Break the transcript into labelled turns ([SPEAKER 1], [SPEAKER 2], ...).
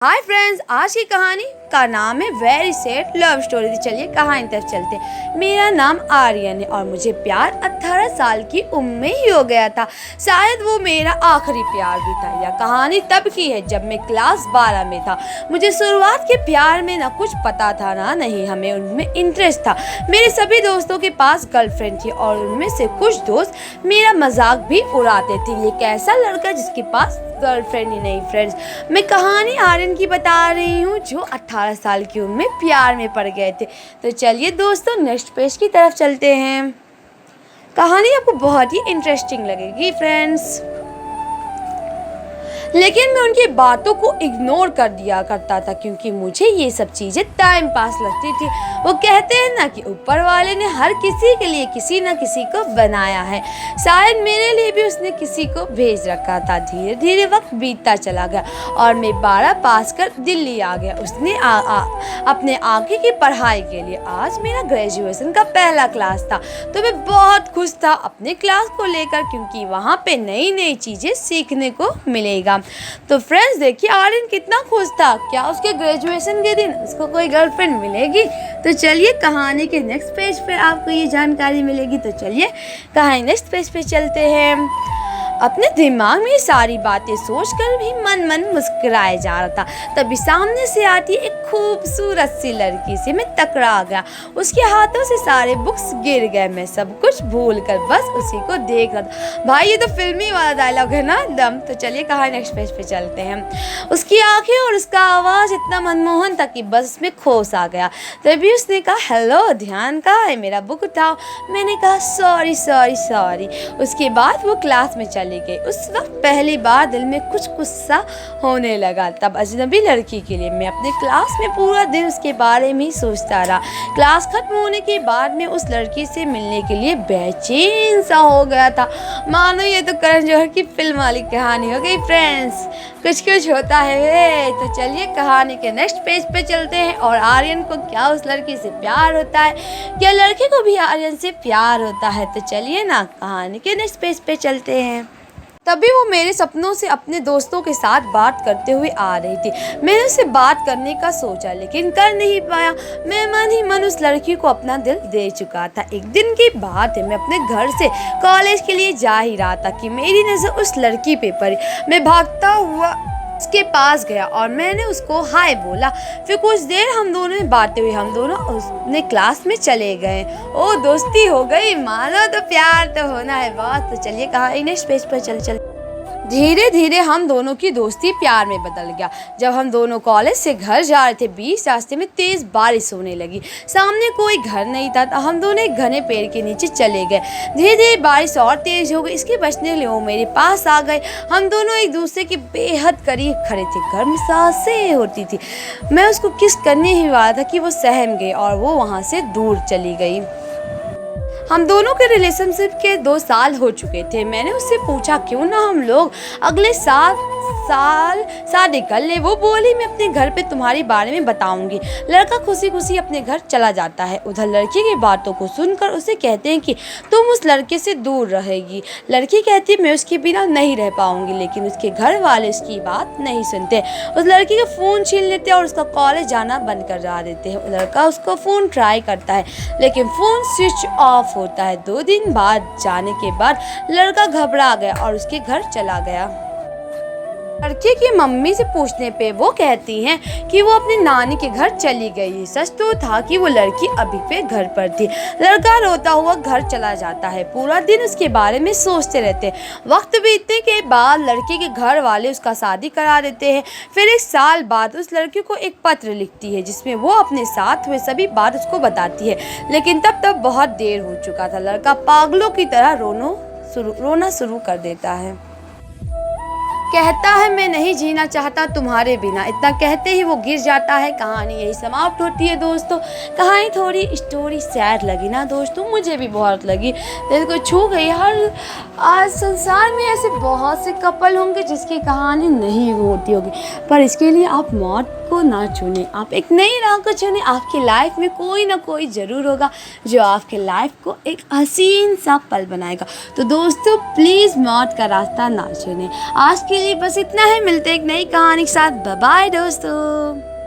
[SPEAKER 1] Hi friends, आज की कहानी का नाम है वेरी सैड लव स्टोरी। तो चलिए कहानी तरफ चलते हैं। मेरा नाम आर्यन है और मुझे प्यार 18 साल की उम्र में ही हो गया था। शायद वो मेरा आखिरी प्यार भी था। यह कहानी तब की है जब मैं क्लास 12 में था। मुझे शुरुआत के प्यार में ना कुछ पता था ना नहीं हमें उनमें इंटरेस्ट था। मेरे सभी दोस्तों के पास गर्लफ्रेंड थी और उनमें से कुछ दोस्त मेरा मजाक भी उड़ाते थे। ये कैसा लड़का जिसके पास गर्लफ्रेंड ही नहीं। फ्रेंड्स, मैं कहानी आर्यन की बता रही हूँ जो 18 साल की उम्र में प्यार में पड़ गए थे। तो चलिए दोस्तों नेक्स्ट पेज की तरफ चलते हैं। कहानी आपको बहुत ही इंटरेस्टिंग लगेगी फ्रेंड्स, लेकिन मैं उनकी बातों को इग्नोर कर दिया करता था क्योंकि मुझे ये सब चीज़ें टाइम पास लगती थी। वो कहते हैं ना कि ऊपर वाले ने हर किसी के लिए किसी न किसी को बनाया है। शायद मेरे लिए भी उसने किसी को भेज रखा था। धीरे धीरे वक्त बीतता चला गया और मैं 12 पास कर दिल्ली आ गया। उसने अपने आगे की पढ़ाई के लिए। आज मेरा ग्रेजुएशन का पहला क्लास था तो मैं बहुत खुश था अपने क्लास को लेकर क्योंकि वहाँ पे नई नई चीज़ें सीखने को मिलेगा। तो फ्रेंड्स देखिए आर्यन कितना खुश था। क्या उसके ग्रेजुएशन के दिन उसको कोई गर्लफ्रेंड मिलेगी? तो चलिए कहानी के नेक्स्ट पेज पे आपको ये जानकारी मिलेगी। तो चलिए कहानी नेक्स्ट पेज पे चलते हैं। अपने दिमाग में सारी बातें सोचकर भी मन मन मुस्कुराए जा रहा था। तभी सामने से आती एक खूबसूरत सी लड़की से मैं टकरा गया। उसके हाथों से सारे बुक्स गिर गए। मैं सब कुछ भूल कर बस उसी को देख रहा था। भाई ये तो फिल्मी वाला डायलॉग है ना दम। तो चलिए कहानी नेक्स्ट पेज पे चलते हैं। उसकी आंखें और उसका आवाज़ इतना मनमोहन था कि बस उसमें खोस आ गया। तभी उसने कहा हेलो ध्यान कहाँ है, मेरा बुक उठाओ। मैंने कहा सॉरी सॉरी सॉरी। उसके बाद वो क्लास में चली गई। उस वक्त पहली बार दिल में कुछ गुस्सा होने लगा। तब अजनबी लड़की के लिए मैं अपने क्लास में पूरा दिन उसके बारे में ही सोचता रहा। क्लास खत्म होने के बाद में उस लड़की से मिलने के लिए बेचैन सा हो गया था। मानो ये तो करण जौहर की फिल्म वाली कहानी हो गई फ्रेंड्स। कुछ कुछ होता है वे। तो चलिए कहानी के नेक्स्ट पेज पे चलते हैं। और आर्यन को क्या उस लड़की से प्यार होता है? क्या लड़के को भी आर्यन से प्यार होता है? तो चलिए ना कहानी के नेक्स्ट पेज पे चलते हैं। तभी वो मेरे सपनों से अपने दोस्तों के साथ बात करते हुए आ रही थी। मैंने उससे बात करने का सोचा लेकिन कर नहीं पाया। मैं मन ही मन उस लड़की को अपना दिल दे चुका था। एक दिन की बात है, मैं अपने घर से कॉलेज के लिए जा ही रहा था कि मेरी नज़र उस लड़की पे पड़ी। मैं भागता हुआ उसके पास गया और मैंने उसको हाय बोला। फिर कुछ देर हम दोनों में बातें हुई। हम दोनों अपने क्लास में चले गए। ओ दोस्ती हो गई, मानो तो प्यार तो होना है बहुत। तो चलिए कहानी नेक्स्ट पेज पर चल धीरे धीरे हम दोनों की दोस्ती प्यार में बदल गया। जब हम दोनों कॉलेज से घर जा रहे थे बीच रास्ते में तेज बारिश होने लगी। सामने कोई घर नहीं था तो हम दोनों एक घने पेड़ के नीचे चले गए। धीरे धीरे बारिश और तेज हो गई। इसके बचने के लिए वो मेरे पास आ गए। हम दोनों एक दूसरे के बेहद करीब खड़े थे। गर्म सांसें होती थी। मैं उसको किस करने ही वाला था कि वो सहम गई और वो वहाँ से दूर चली गई। हम दोनों के रिलेशनशिप के 2 साल हो चुके थे। मैंने उससे पूछा क्यों ना हम लोग अगले 7 साल शादी कर ले। वो बोली मैं अपने घर पे तुम्हारे बारे में बताऊंगी। लड़का खुशी खुशी अपने घर चला जाता है। उधर लड़की की बातों को सुनकर उसे कहते हैं कि तुम उस लड़के से दूर रहेगी। लड़की कहती है मैं उसके बिना नहीं रह पाऊंगी, लेकिन उसके घर वाले उसकी बात नहीं सुनते। उस लड़की का फ़ोन छीन लेते हैं और उसका कॉलेज जाना बंद करा देते हैं। लड़का उसका फ़ोन ट्राई करता है लेकिन फ़ोन स्विच ऑफ होता है। 2 दिन बाद जाने के बाद लड़का घबरा गया और उसके घर चला गया। लड़के की मम्मी से पूछने पे वो कहती हैं कि वो अपनी नानी के घर चली गई। सच तो था कि वो लड़की अभी पे घर पर थी। लड़का रोता हुआ घर चला जाता है। पूरा दिन उसके बारे में सोचते रहते। वक्त बीतने के बाद लड़के के घर वाले उसका शादी करा देते हैं। फिर 1 साल बाद उस लड़की को एक पत्र लिखती है जिसमें वो अपने साथ हुए सभी बात उसको बताती है, लेकिन तब बहुत देर हो चुका था। लड़का पागलों की तरह रोना शुरू कर देता है। कहता है मैं नहीं जीना चाहता तुम्हारे बिना। इतना कहते ही वो गिर जाता है। कहानी यही समाप्त होती है दोस्तों। कहानी थोड़ी स्टोरी सैड लगी ना दोस्तों, मुझे भी बहुत लगी, दिल को छू गई। आज संसार में ऐसे बहुत से कपल होंगे जिसकी कहानी नहीं होती होगी, पर इसके लिए आप मौत को ना चुने, आप एक नई राह को चुने। आपकी लाइफ में कोई ना कोई ज़रूर होगा जो आपके लाइफ को एक हसीन सा पल बनाएगा। तो दोस्तों प्लीज़ मौत का रास्ता ना चुने। आज के के लिए बस इतना है, मिलते एक नई कहानी के साथ। बाय बाय दोस्तों।